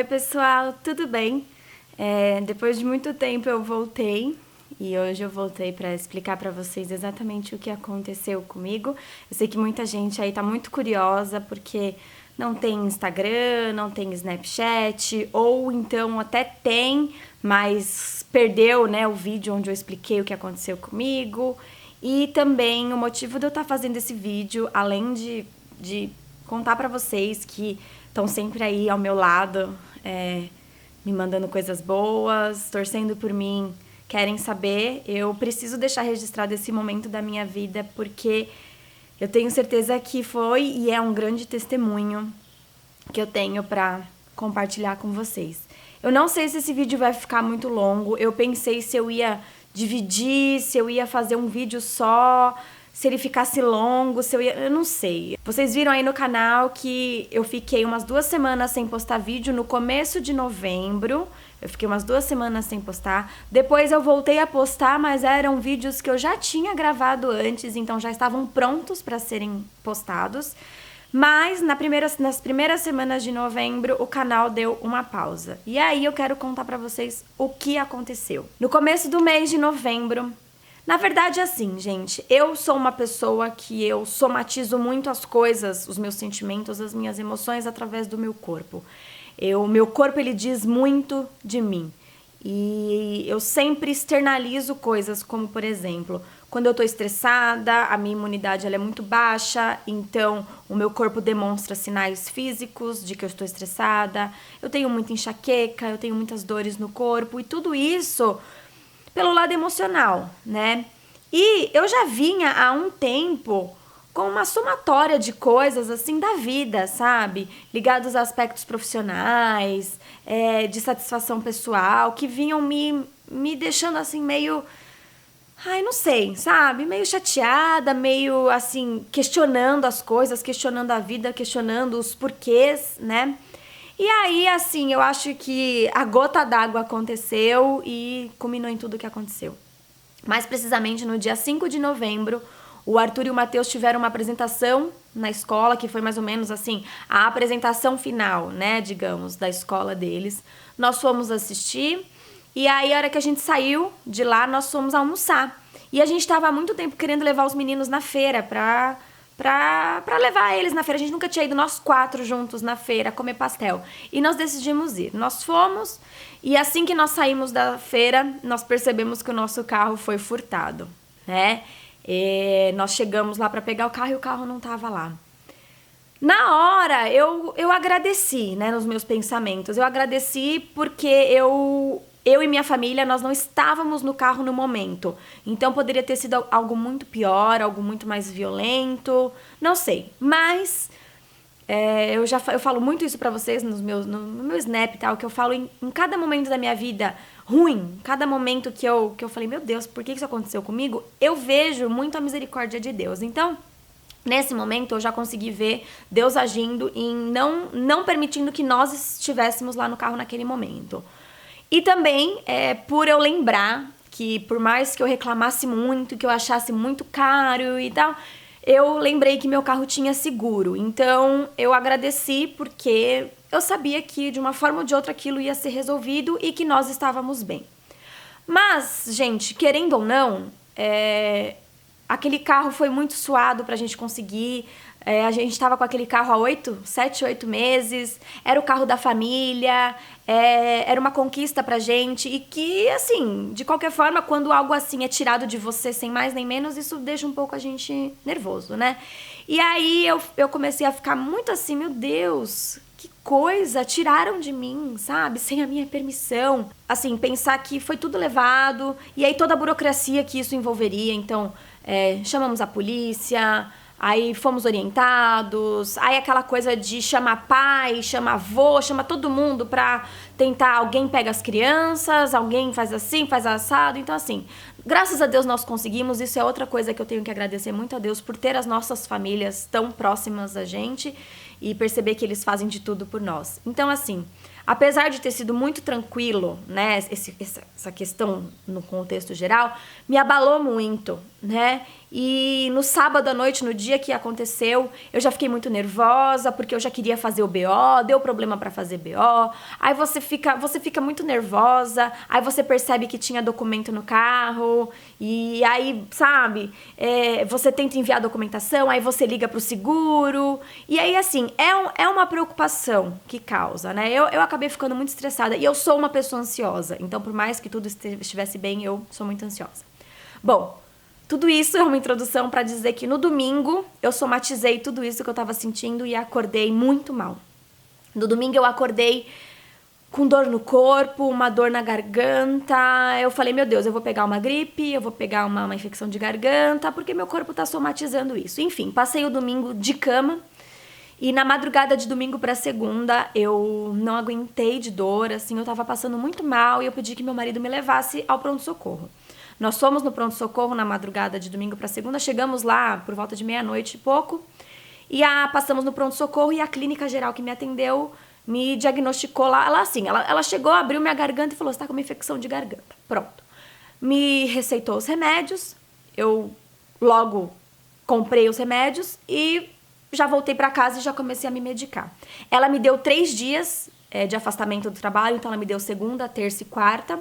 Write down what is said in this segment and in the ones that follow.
Oi pessoal, tudo bem? Depois de muito tempo eu voltei e hoje eu voltei para explicar para vocês exatamente o que aconteceu comigo. Eu sei que muita gente aí tá muito curiosa porque não tem Instagram, não tem Snapchat, ou então até tem, mas perdeu, né, o vídeo onde eu expliquei o que aconteceu comigo. E também o motivo de eu estar fazendo esse vídeo, além de contar para vocês que estão sempre aí ao meu lado, me mandando coisas boas, torcendo por mim, querem saber, eu preciso deixar registrado esse momento da minha vida porque eu tenho certeza que foi e é um grande testemunho que eu tenho para compartilhar com vocês. Eu não sei se esse vídeo vai ficar muito longo, eu pensei se eu ia dividir, se eu ia fazer um vídeo só, se ele ficasse longo, se eu não sei. Vocês viram aí no canal que eu fiquei umas 2 semanas sem postar vídeo no começo de novembro. Eu fiquei umas 2 semanas sem postar. Depois eu voltei a postar, mas eram vídeos que eu já tinha gravado antes, então já estavam prontos para serem postados. Mas nas primeiras semanas de novembro, o canal deu uma pausa. E aí eu quero contar pra vocês o que aconteceu. No começo do mês de novembro, na verdade assim, gente, eu sou uma pessoa que eu somatizo muito as coisas, os meus sentimentos, as minhas emoções através do meu corpo. Meu corpo, ele diz muito de mim. E eu sempre externalizo coisas como, por exemplo, quando eu tô estressada, a minha imunidade ela é muito baixa, então o meu corpo demonstra sinais físicos de que eu estou estressada, eu tenho muita enxaqueca, eu tenho muitas dores no corpo e tudo isso pelo lado emocional, né? E eu já vinha há um tempo com uma somatória de coisas, assim, da vida, sabe? Ligados a aspectos profissionais, de satisfação pessoal, que vinham me deixando, assim, meio... Ai, não sei, sabe? Meio chateada, meio, assim, questionando as coisas, questionando a vida, questionando os porquês, né? E aí, assim, eu acho que a gota d'água aconteceu e culminou em tudo que aconteceu. Mais precisamente, no dia 5 de novembro, o Arthur e o Matheus tiveram uma apresentação na escola, que foi mais ou menos assim, a apresentação final, né, digamos, da escola deles. Nós fomos assistir e aí a hora que a gente saiu de lá, nós fomos almoçar. E a gente estava há muito tempo querendo levar os meninos na feira pra levar eles na feira. A gente nunca tinha ido nós 4 juntos na feira comer pastel. E nós decidimos ir. Nós fomos e assim que nós saímos da feira, nós percebemos que o nosso carro foi furtado, né? Nós chegamos lá para pegar o carro e o carro não estava lá. Na hora, eu agradeci, né, nos meus pensamentos. Eu agradeci porque eu e minha família, nós não estávamos no carro no momento. Então, poderia ter sido algo muito pior, algo muito mais violento, não sei. Mas, eu falo muito isso pra vocês no meu Snap e tal, que eu falo em cada momento da minha vida ruim, cada momento que eu falei, meu Deus, por que isso aconteceu comigo? Eu vejo muito a misericórdia de Deus. Então, nesse momento, eu já consegui ver Deus agindo em não permitindo que nós estivéssemos lá no carro naquele momento. E também, por eu lembrar que por mais que eu reclamasse muito, que eu achasse muito caro e tal, eu lembrei que meu carro tinha seguro. Então, eu agradeci porque eu sabia que de uma forma ou de outra aquilo ia ser resolvido e que nós estávamos bem. Mas, gente, querendo ou não, aquele carro foi muito suado pra gente conseguir. A gente estava com aquele carro há 7, 8 meses, era o carro da família, era uma conquista pra gente e que, assim, de qualquer forma, quando algo assim é tirado de você sem mais nem menos, isso deixa um pouco a gente nervoso, né? E aí eu comecei a ficar muito assim, meu Deus, que coisa, tiraram de mim, sabe? Sem a minha permissão. Assim, pensar que foi tudo levado e aí toda a burocracia que isso envolveria, então chamamos a polícia... Aí fomos orientados, aí aquela coisa de chamar pai, chamar avô, chamar todo mundo pra tentar, alguém pega as crianças, alguém faz assim, faz assado, então assim, graças a Deus nós conseguimos, isso é outra coisa que eu tenho que agradecer muito a Deus por ter as nossas famílias tão próximas da gente e perceber que eles fazem de tudo por nós. Então assim, apesar de ter sido muito tranquilo, né, essa questão no contexto geral, me abalou muito, né? E no sábado à noite, no dia que aconteceu, eu já fiquei muito nervosa, porque eu já queria fazer o BO, deu problema pra fazer BO. Aí você fica muito nervosa, aí você percebe que tinha documento no carro, e aí, sabe, você tenta enviar a documentação, aí você liga pro seguro, e aí, assim, é uma preocupação que causa, né? Eu acabei ficando muito estressada, e eu sou uma pessoa ansiosa, então por mais que tudo estivesse bem, eu sou muito ansiosa. Bom, tudo isso é uma introdução para dizer que no domingo eu somatizei tudo isso que eu estava sentindo e acordei muito mal. No domingo eu acordei com dor no corpo, uma dor na garganta. Eu falei, meu Deus, eu vou pegar uma gripe, eu vou pegar uma infecção de garganta, porque meu corpo tá somatizando isso. Enfim, passei o domingo de cama e na madrugada de domingo para segunda eu não aguentei de dor, assim, eu tava passando muito mal e eu pedi que meu marido me levasse ao pronto-socorro. Nós fomos no pronto-socorro na madrugada de domingo para segunda, chegamos lá por volta de meia-noite e pouco, e passamos no pronto-socorro e a clínica geral que me atendeu me diagnosticou lá. Ela chegou, abriu minha garganta e falou, você tá com uma infecção de garganta. Pronto. Me receitou os remédios, eu logo comprei os remédios e já voltei para casa e já comecei a me medicar. Ela me deu 3 dias de afastamento do trabalho, então ela me deu segunda, terça e quarta.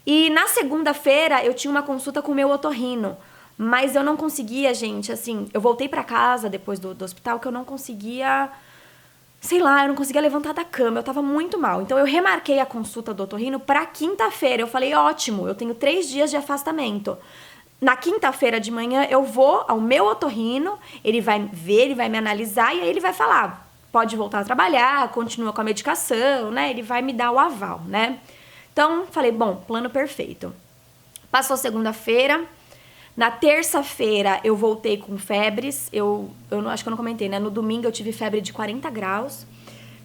E na segunda-feira eu tinha uma consulta com o meu otorrino, mas eu não conseguia, gente, assim, eu voltei pra casa depois do hospital que eu não conseguia, sei lá, eu não conseguia levantar da cama, eu tava muito mal. Então eu remarquei a consulta do otorrino pra quinta-feira, eu falei, ótimo, eu tenho 3 dias de afastamento. Na quinta-feira de manhã eu vou ao meu otorrino, ele vai ver, ele vai me analisar e aí ele vai falar, pode voltar a trabalhar, continua com a medicação, né, ele vai me dar o aval, né. Então, falei, bom, plano perfeito. Passou segunda-feira. Na terça-feira, eu voltei com febres. Eu não, acho que eu não comentei, né? No domingo, eu tive febre de 40 graus.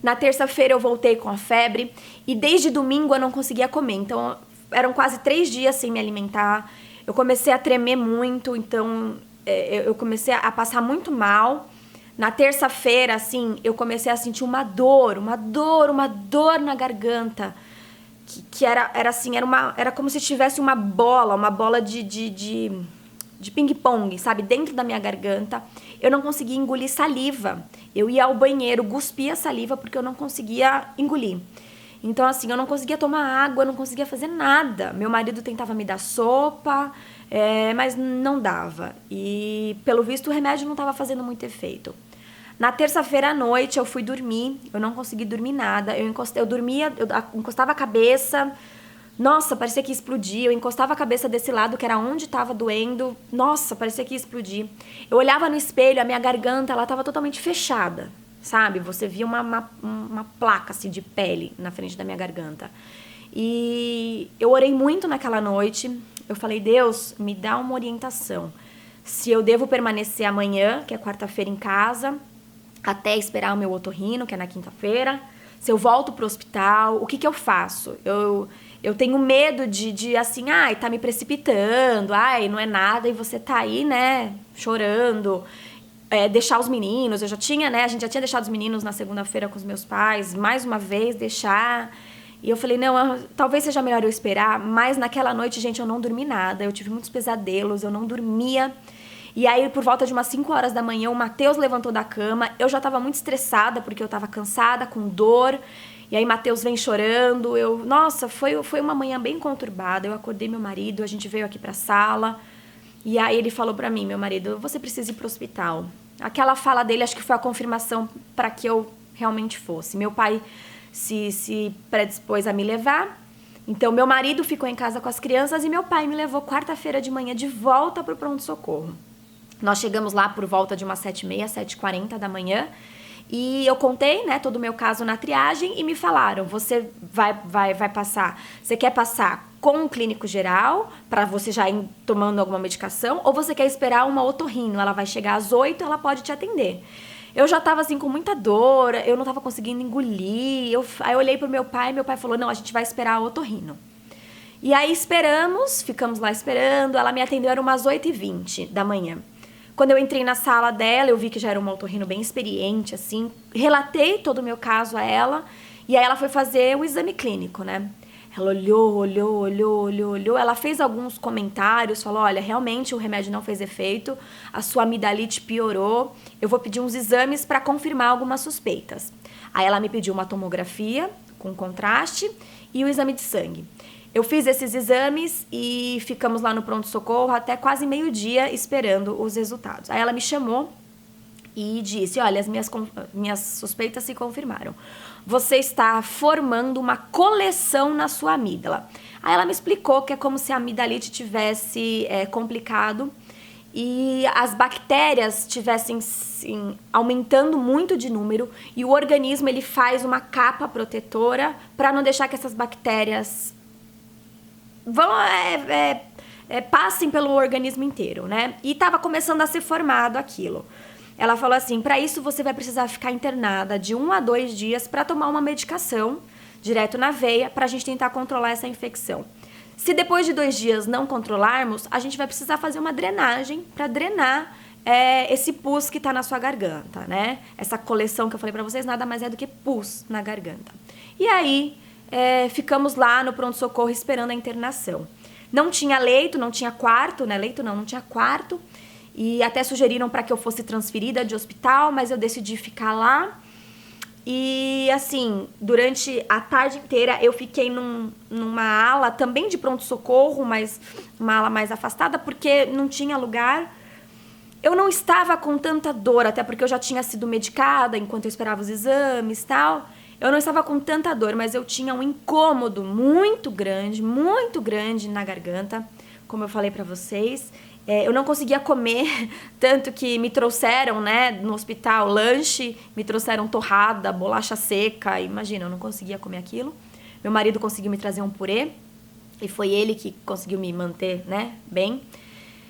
Na terça-feira, eu voltei com a febre. E desde domingo, eu não conseguia comer. Então, eram quase 3 dias sem me alimentar. Eu comecei a tremer muito. Então, eu comecei a passar muito mal. Na terça-feira, assim, eu comecei a sentir uma dor na garganta. Que era assim, era como se tivesse uma bola de ping-pong, sabe? Dentro da minha garganta. Eu não conseguia engolir saliva. Eu ia ao banheiro, cuspia saliva porque eu não conseguia engolir. Então, assim, eu não conseguia tomar água, eu não conseguia fazer nada. Meu marido tentava me dar sopa, mas não dava. E, pelo visto, o remédio não estava fazendo muito efeito. Na terça-feira à noite eu fui dormir, eu não consegui dormir nada, eu encostava a cabeça, nossa, parecia que ia explodir, eu encostava a cabeça desse lado, que era onde estava doendo, nossa, parecia que ia explodir. Eu olhava no espelho, a minha garganta, ela estava totalmente fechada, sabe? Você via uma placa assim, de pele na frente da minha garganta. E eu orei muito naquela noite, eu falei, Deus, me dá uma orientação. Se eu devo permanecer amanhã, que é quarta-feira, em casa, até esperar o meu otorrino, que é na quinta-feira, se eu volto pro hospital, o que eu faço? Eu tenho medo de assim, ai, tá me precipitando, ai, não é nada, e você tá aí, né, chorando, deixar os meninos, a gente já tinha deixado os meninos na segunda-feira com os meus pais, mais uma vez, deixar, e eu falei, não, talvez seja melhor eu esperar, mas naquela noite, gente, eu não dormi nada, eu tive muitos pesadelos, eu não dormia. E aí, por volta de umas 5 horas da manhã, o Matheus levantou da cama. Eu já estava muito estressada, porque eu estava cansada, com dor. E aí, Matheus vem chorando. Nossa, foi uma manhã bem conturbada. Eu acordei meu marido, a gente veio aqui pra sala. E aí, ele falou pra mim, meu marido, você precisa ir pro hospital. Aquela fala dele, acho que foi a confirmação para que eu realmente fosse. Meu pai se predispôs a me levar. Então, meu marido ficou em casa com as crianças e meu pai me levou quarta-feira de manhã de volta pro pronto-socorro. Nós chegamos lá por volta de umas 7h30, 7h40 da manhã e eu contei, né, todo o meu caso na triagem e me falaram, você vai passar, você quer passar com o clínico geral para você já ir tomando alguma medicação ou você quer esperar uma otorrino, ela vai chegar às 8h, ela pode te atender. Eu já tava assim com muita dor, eu não tava conseguindo engolir, aí eu olhei pro meu pai falou, não, a gente vai esperar a otorrino. E aí ficamos lá esperando, ela me atendeu, era umas 8h20 da manhã. Quando eu entrei na sala dela, eu vi que já era uma otorrino bem experiente, assim. Relatei todo o meu caso a ela. E aí ela foi fazer o exame clínico, né? Ela olhou. Ela fez alguns comentários, falou, olha, realmente o remédio não fez efeito, a sua amidalite piorou, eu vou pedir uns exames para confirmar algumas suspeitas. Aí ela me pediu uma tomografia com contraste e o exame de sangue. Eu fiz esses exames e ficamos lá no pronto-socorro até quase meio-dia esperando os resultados. Aí ela me chamou e disse, olha, as minhas suspeitas se confirmaram. Você está formando uma coleção na sua amígdala. Aí ela me explicou que é como se a amidalite tivesse complicado e as bactérias estivessem aumentando muito de número e o organismo ele faz uma capa protetora para não deixar que essas bactérias passem pelo organismo inteiro, né? E estava começando a ser formado aquilo. Ela falou assim, para isso você vai precisar ficar internada de 1 a 2 dias para tomar uma medicação direto na veia para a gente tentar controlar essa infecção. Se depois de 2 dias não controlarmos, a gente vai precisar fazer uma drenagem para drenar esse pus que está na sua garganta, né? Essa coleção que eu falei para vocês nada mais é do que pus na garganta. E aí, ficamos lá no pronto-socorro esperando a internação. Não tinha leito, não tinha quarto, né? Leito não tinha quarto. E até sugeriram para que eu fosse transferida de hospital, mas eu decidi ficar lá. E assim, durante a tarde inteira eu fiquei numa ala também de pronto-socorro, mas uma ala mais afastada, porque não tinha lugar. Eu não estava com tanta dor, até porque eu já tinha sido medicada enquanto eu esperava os exames e tal. Eu não estava com tanta dor, mas eu tinha um incômodo muito grande na garganta, como eu falei pra vocês. Eu não conseguia comer, tanto que me trouxeram, né, no hospital, lanche, me trouxeram torrada, bolacha seca, imagina, eu não conseguia comer aquilo. Meu marido conseguiu me trazer um purê, e foi ele que conseguiu me manter, né, bem.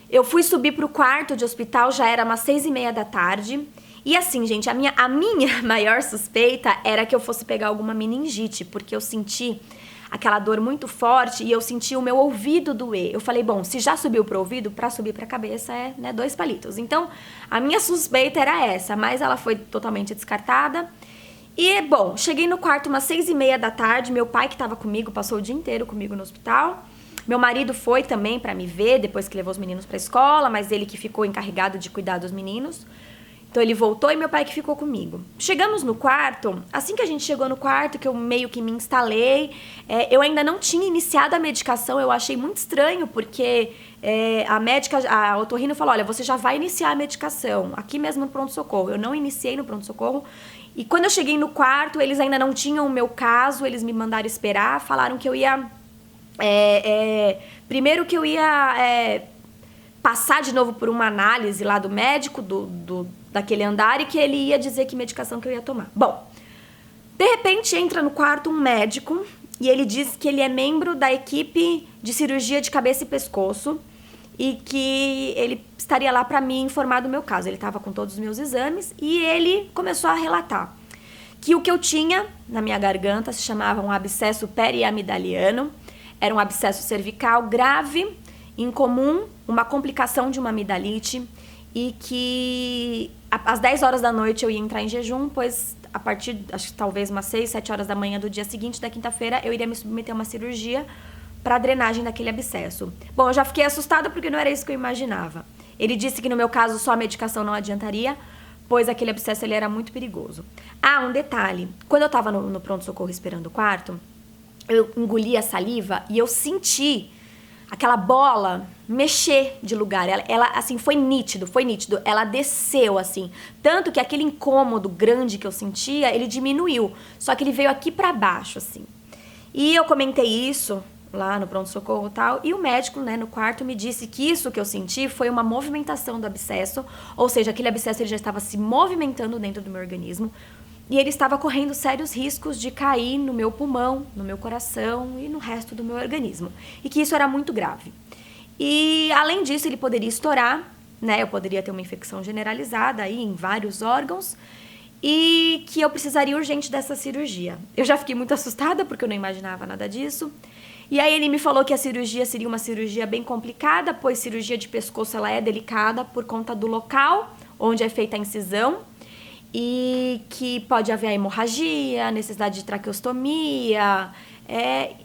Eu fui subir pro quarto de hospital, já era umas 6:30 da tarde, e assim, gente, a minha maior suspeita era que eu fosse pegar alguma meningite, porque eu senti aquela dor muito forte e eu senti o meu ouvido doer. Eu falei, bom, se já subiu pro ouvido, para subir pra cabeça né, 2 palitos. Então, a minha suspeita era essa, mas ela foi totalmente descartada. E, bom, cheguei no quarto umas 6:30 da tarde, meu pai que estava comigo, passou o dia inteiro comigo no hospital. Meu marido foi também para me ver, depois que levou os meninos pra escola, mas ele que ficou encarregado de cuidar dos meninos. Então ele voltou e meu pai que ficou comigo. Chegamos no quarto, assim que a gente chegou no quarto, que eu meio que me instalei, eu ainda não tinha iniciado a medicação, eu achei muito estranho, porque a otorrino falou, olha, você já vai iniciar a medicação, aqui mesmo no pronto-socorro. Eu não iniciei no pronto-socorro, e quando eu cheguei no quarto, eles ainda não tinham o meu caso, eles me mandaram esperar, falaram que eu ia... primeiro que eu ia passar de novo por uma análise lá do médico, daquele andar, e que ele ia dizer que medicação que eu ia tomar. Bom, de repente entra no quarto um médico e ele diz que ele é membro da equipe de cirurgia de cabeça e pescoço e que ele estaria lá para me informar do meu caso. Ele estava com todos os meus exames e ele começou a relatar que o que eu tinha na minha garganta se chamava um abscesso periamidaliano, era um abscesso cervical grave, incomum, uma complicação de uma amidalite, e que às 10 horas da noite eu ia entrar em jejum, pois a partir, acho que talvez umas 6, 7 horas da manhã do dia seguinte, da quinta-feira, eu iria me submeter a uma cirurgia para drenagem daquele abscesso. Bom, eu já fiquei assustada porque não era isso que eu imaginava. Ele disse que no meu caso só a medicação não adiantaria, pois aquele abscesso ele era muito perigoso. Ah, um detalhe, quando eu estava no pronto-socorro esperando o quarto, eu engoli a saliva e eu senti aquela bola mexer de lugar. Ela assim, foi nítido. Ela desceu, assim. Tanto que aquele incômodo grande que eu sentia, ele diminuiu. Só que ele veio aqui pra baixo, assim. E eu comentei isso lá no pronto-socorro e tal. E o médico, né, no quarto, me disse que isso que eu senti foi uma movimentação do abscesso. Ou seja, aquele abscesso ele já estava se movimentando dentro do meu organismo. E ele estava correndo sérios riscos de cair no meu pulmão, no meu coração e no resto do meu organismo. E que isso era muito grave. E, além disso, ele poderia estourar, né? Eu poderia ter uma infecção generalizada aí em vários órgãos. E que eu precisaria urgente dessa cirurgia. Eu já fiquei muito assustada porque eu não imaginava nada disso. E aí ele me falou que a cirurgia seria uma cirurgia bem complicada, pois cirurgia de pescoço ela é delicada por conta do local onde é feita a incisão. e que pode haver a hemorragia, necessidade de traqueostomia,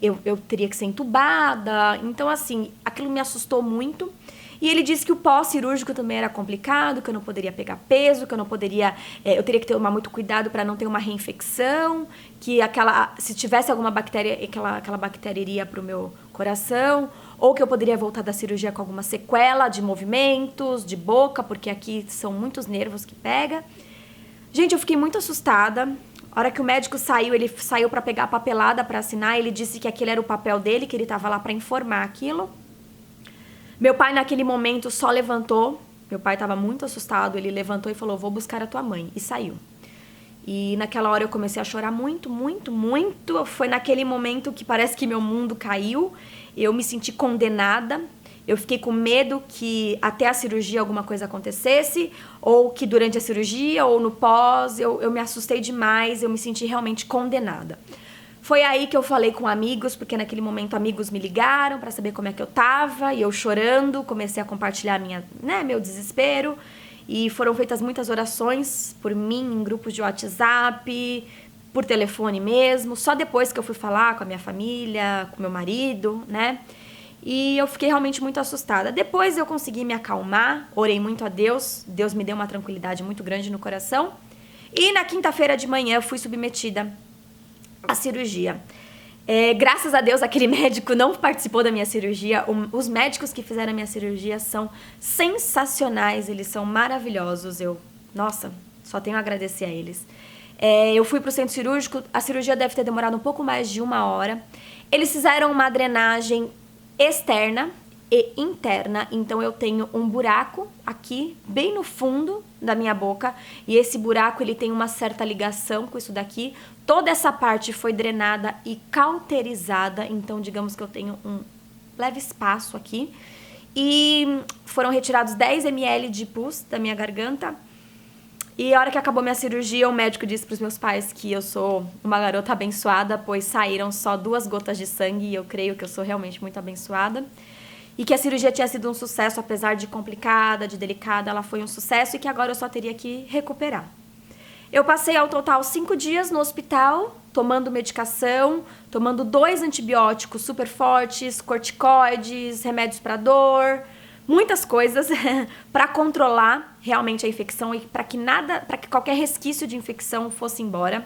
eu teria que ser entubada. Então, assim, aquilo me assustou muito. E ele disse que o pós-cirúrgico também era complicado, que eu não poderia pegar peso, que eu não poderia... eu teria que tomar muito cuidado para não ter uma reinfecção, que se tivesse alguma bactéria, aquela bactéria iria para o meu coração, ou que eu poderia voltar da cirurgia com alguma sequela de movimentos, de boca, porque aqui são muitos nervos que pega. Gente, eu fiquei muito assustada. A hora que o médico saiu, ele saiu para pegar a papelada para assinar, ele disse que aquele era o papel dele, que ele estava lá para informar aquilo. Meu pai, naquele momento, só levantou. Meu pai estava muito assustado. Ele levantou e falou, vou buscar a tua mãe. E saiu. E naquela hora eu comecei a chorar muito, muito, muito. Foi naquele momento que parece que meu mundo caiu. Eu me senti condenada. Eu fiquei com medo que até a cirurgia alguma coisa acontecesse. Ou que durante a cirurgia ou no pós. Eu me assustei demais. Eu me senti realmente condenada. Foi aí que eu falei com amigos, porque naquele momento amigos me ligaram para saber como é que eu tava, e eu chorando, comecei a compartilhar meu desespero, e foram feitas muitas orações por mim em grupos de WhatsApp, por telefone mesmo, só depois que eu fui falar com a minha família, com meu marido, né? E eu fiquei realmente muito assustada. Depois eu consegui me acalmar, orei muito a Deus, Deus me deu uma tranquilidade muito grande no coração, e na quinta-feira de manhã eu fui submetida a cirurgia. Graças a Deus, aquele médico não participou da minha cirurgia. Os médicos que fizeram a minha cirurgia são sensacionais, eles são maravilhosos. Nossa, só tenho a agradecer a eles. Eu fui pro centro cirúrgico, a cirurgia deve ter demorado um pouco mais de 1 hora. Eles fizeram uma drenagem externa e interna, então eu tenho um buraco aqui, bem no fundo da minha boca, e esse buraco ele tem uma certa ligação com isso daqui. Toda essa parte foi drenada e cauterizada, então digamos que eu tenho um leve espaço aqui, e foram retirados 10 ml de pus da minha garganta. E a hora que acabou minha cirurgia, o médico disse para os meus pais que eu sou uma garota abençoada, pois saíram só 2 gotas de sangue, e eu creio que eu sou realmente muito abençoada. E que a cirurgia tinha sido um sucesso, apesar de complicada, de delicada, ela foi um sucesso, e que agora eu só teria que recuperar. Eu passei ao total 5 dias no hospital, tomando medicação, tomando 2 antibióticos super fortes, corticoides, remédios para dor, muitas coisas para controlar realmente a infecção e para que qualquer resquício de infecção fosse embora.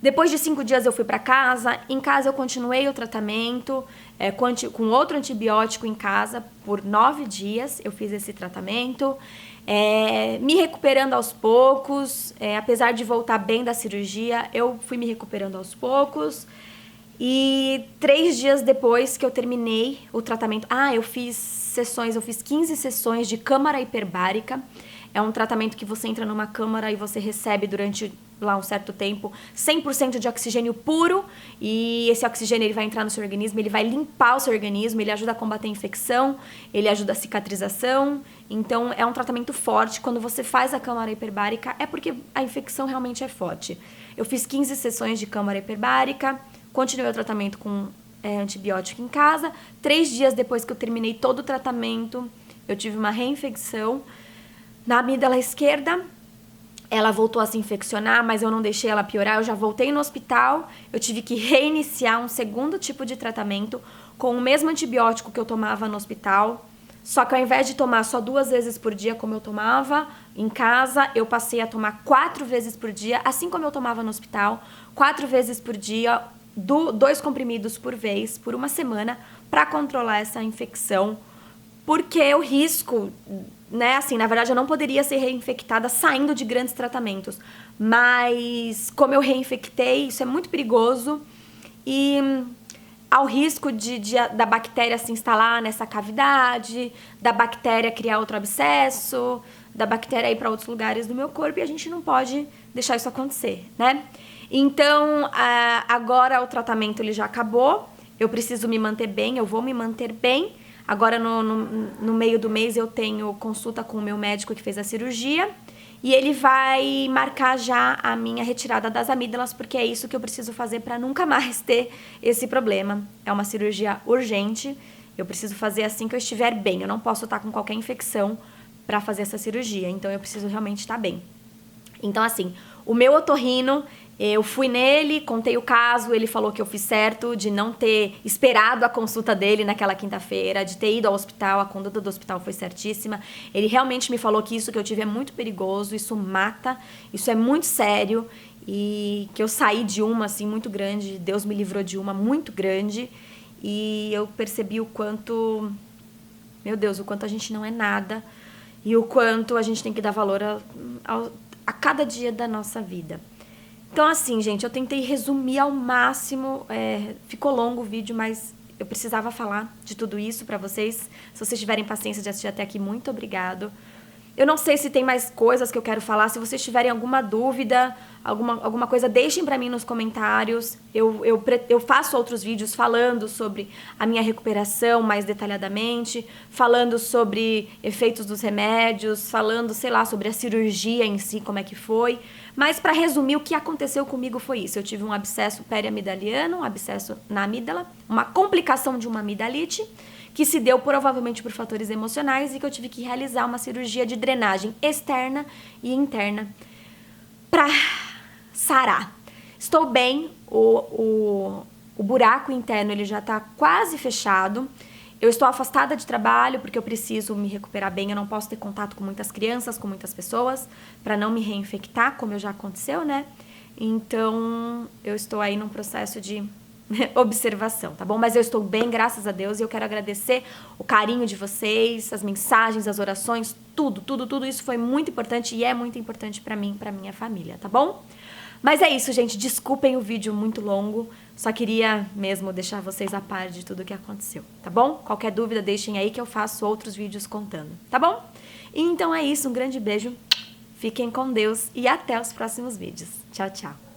Depois de 5 dias eu fui para casa. Em casa eu continuei o tratamento com outro antibiótico em casa por 9 dias. Eu fiz esse tratamento, me recuperando aos poucos. Apesar de voltar bem da cirurgia, eu fui me recuperando aos poucos. E 3 dias depois que eu terminei o tratamento... eu fiz 15 sessões de câmara hiperbárica. É um tratamento que você entra numa câmara e você recebe durante lá um certo tempo 100% de oxigênio puro, e esse oxigênio ele vai entrar no seu organismo, ele vai limpar o seu organismo, ele ajuda a combater a infecção, ele ajuda a cicatrização. Então é um tratamento forte. Quando você faz a câmara hiperbárica é porque a infecção realmente é forte. Eu fiz 15 sessões de câmara hiperbárica, continuei o tratamento com antibiótico em casa. 3 dias depois que eu terminei todo o tratamento, eu tive uma reinfecção na amígdala esquerda. Ela voltou a se infeccionar, mas eu não deixei ela piorar. Eu já voltei no hospital, eu tive que reiniciar um segundo tipo de tratamento com o mesmo antibiótico que eu tomava no hospital. Só que ao invés de tomar só 2 vezes por dia, como eu tomava em casa, eu passei a tomar 4 vezes por dia, assim como eu tomava no hospital, 4 vezes por dia, 2 comprimidos por vez, por 1 semana, para controlar essa infecção. Porque o risco... na verdade, eu não poderia ser reinfectada saindo de grandes tratamentos. Mas, como eu reinfectei, isso é muito perigoso. E ao risco da bactéria se instalar nessa cavidade, da bactéria criar outro abscesso, da bactéria ir para outros lugares do meu corpo, e a gente não pode deixar isso acontecer, né? Então, agora o tratamento ele já acabou. Eu preciso me manter bem, eu vou me manter bem. Agora, no meio do mês, eu tenho consulta com o meu médico que fez a cirurgia, e ele vai marcar já a minha retirada das amígdalas, porque é isso que eu preciso fazer para nunca mais ter esse problema. É uma cirurgia urgente, eu preciso fazer assim que eu estiver bem. Eu não posso estar com qualquer infecção para fazer essa cirurgia, então eu preciso realmente estar bem. Então, assim, o meu otorrino, eu fui nele, contei o caso, ele falou que eu fiz certo de não ter esperado a consulta dele naquela quinta-feira, de ter ido ao hospital, a conduta do hospital foi certíssima. Ele realmente me falou que isso que eu tive é muito perigoso, isso mata, isso é muito sério e que eu saí de uma, assim, muito grande, Deus me livrou de uma muito grande e eu percebi o quanto, meu Deus, o quanto a gente não é nada e o quanto a gente tem que dar valor a cada dia da nossa vida. Então, assim, gente, eu tentei resumir ao máximo, ficou longo o vídeo, mas eu precisava falar de tudo isso pra vocês. Se vocês tiverem paciência de assistir até aqui, muito obrigado. Eu não sei se tem mais coisas que eu quero falar, se vocês tiverem alguma dúvida, alguma coisa, deixem pra mim nos comentários. Eu faço outros vídeos falando sobre a minha recuperação mais detalhadamente, falando sobre efeitos dos remédios, falando, sei lá, sobre a cirurgia em si, como é que foi. Mas pra resumir, o que aconteceu comigo foi isso. Eu tive um abscesso periamidaliano, um abscesso na amígdala, uma complicação de uma amidalite, que se deu provavelmente por fatores emocionais e que eu tive que realizar uma cirurgia de drenagem externa e interna para sarar. Estou bem, o buraco interno ele já está quase fechado. Eu estou afastada de trabalho porque eu preciso me recuperar bem, eu não posso ter contato com muitas crianças, com muitas pessoas, para não me reinfectar, como já aconteceu, né? Então, eu estou aí num processo de observação, tá bom? Mas eu estou bem, graças a Deus, e eu quero agradecer o carinho de vocês, as mensagens, as orações, tudo isso foi muito importante e é muito importante pra mim, pra minha família, tá bom? Mas é isso, gente, desculpem o vídeo muito longo, só queria mesmo deixar vocês a par de tudo o que aconteceu, tá bom? Qualquer dúvida, deixem aí que eu faço outros vídeos contando, tá bom? Então é isso, um grande beijo, fiquem com Deus e até os próximos vídeos. Tchau, tchau!